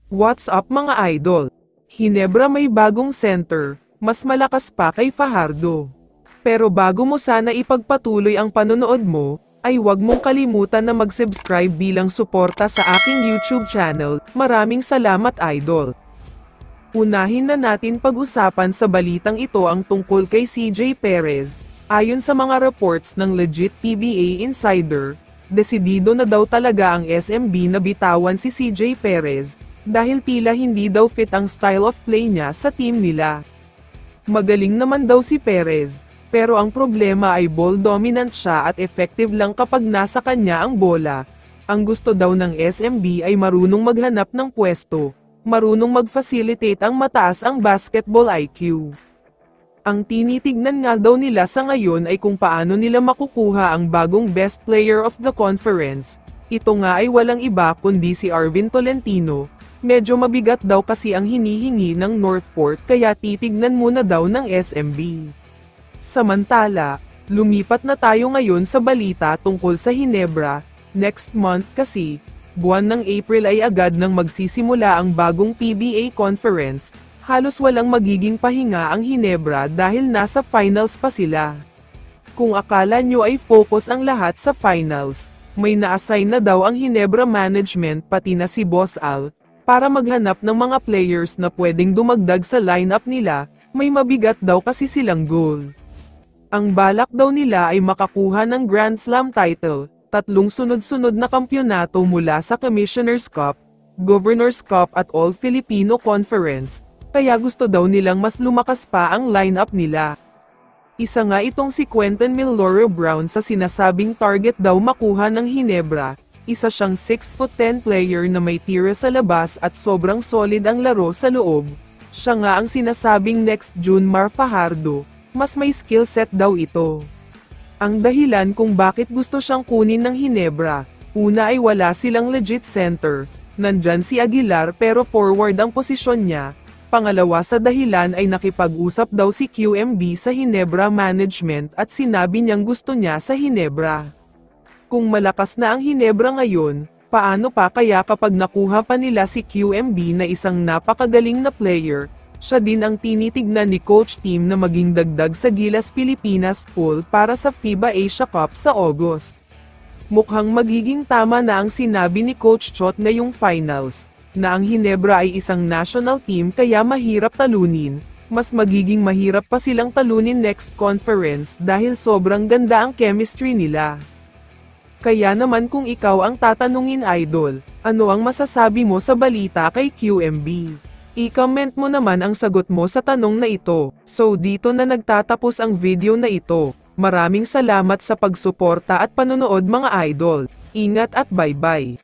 What's up mga idol? Hinebra may bagong center, mas malakas pa kay Fajardo. Pero bago mo sana ipagpatuloy ang panonood mo, ay huwag mong kalimutan na mag-subscribe bilang suporta sa aking YouTube channel. Maraming salamat idol. Unahin na natin pag-usapan sa balitang ito ang tungkol kay CJ Perez. Ayon sa mga reports ng legit PBA Insider, desidido na daw talaga ang SMB na bitawan si CJ Perez, dahil tila hindi daw fit ang style of play niya sa team nila. Magaling naman daw si Perez, pero ang problema ay ball dominant siya at effective lang kapag nasa kanya ang bola. Ang gusto daw ng SMB ay marunong maghanap ng pwesto, marunong mag-facilitate ang mataas ang basketball IQ. Ang tinitignan nga daw nila sa ngayon ay kung paano nila makukuha ang bagong best player of the conference. Ito nga ay walang iba kundi si Arvin Tolentino. Medyo mabigat daw kasi ang hinihingi ng Northport kaya titignan muna daw ng SMB. Samantala, lumipat na tayo ngayon sa balita tungkol sa Hinebra. Next month kasi, buwan ng April ay agad nang magsisimula ang bagong PBA Conference. Halos walang magiging pahinga ang Hinebra dahil nasa finals pa sila. Kung akala nyo ay focus ang lahat sa finals, may na-assign na daw ang Hinebra management pati na si Boss Al, para maghanap ng mga players na pwedeng dumagdag sa lineup nila. May mabigat daw kasi silang goal. Ang balak daw nila ay makakuha ng Grand Slam title, 3 sunod-sunod na kampyonato mula sa Commissioner's Cup, Governor's Cup at All-Filipino Conference, kaya gusto daw nilang mas lumakas pa ang lineup nila. Isa nga itong si Quentin Miloro Brown sa sinasabing target daw makuha ng Hinebra. Isa siyang 6'10" player na may tira sa labas at sobrang solid ang laro sa loob. Siya nga ang sinasabing next Junmar Fajardo, mas may skill set daw ito. Ang dahilan kung bakit gusto siyang kunin ng Hinebra, una ay wala silang legit center, nandyan si Aguilar pero forward ang posisyon niya. Pangalawa sa dahilan ay nakipag-usap daw si QMB sa Hinebra management at sinabi niyang gusto niya sa Hinebra. Kung malakas na ang Hinebra ngayon, paano pa kaya kapag nakuha pa nila si QMB na isang napakagaling na player? Siya din ang tinitignan ni Coach Team na maging dagdag sa Gilas Pilipinas pool para sa FIBA Asia Cup sa August. Mukhang magiging tama na ang sinabi ni Coach Chot ngayong finals, na ang Hinebra ay isang national team kaya mahirap talunin. Mas magiging mahirap pa silang talunin next conference dahil sobrang ganda ang chemistry nila. Kaya naman kung ikaw ang tatanungin idol, ano ang masasabi mo sa balita kay QMB? I-comment mo naman ang sagot mo sa tanong na ito. So dito na nagtatapos ang video na ito. Maraming salamat sa pagsuporta at panonood mga idol. Ingat at bye-bye.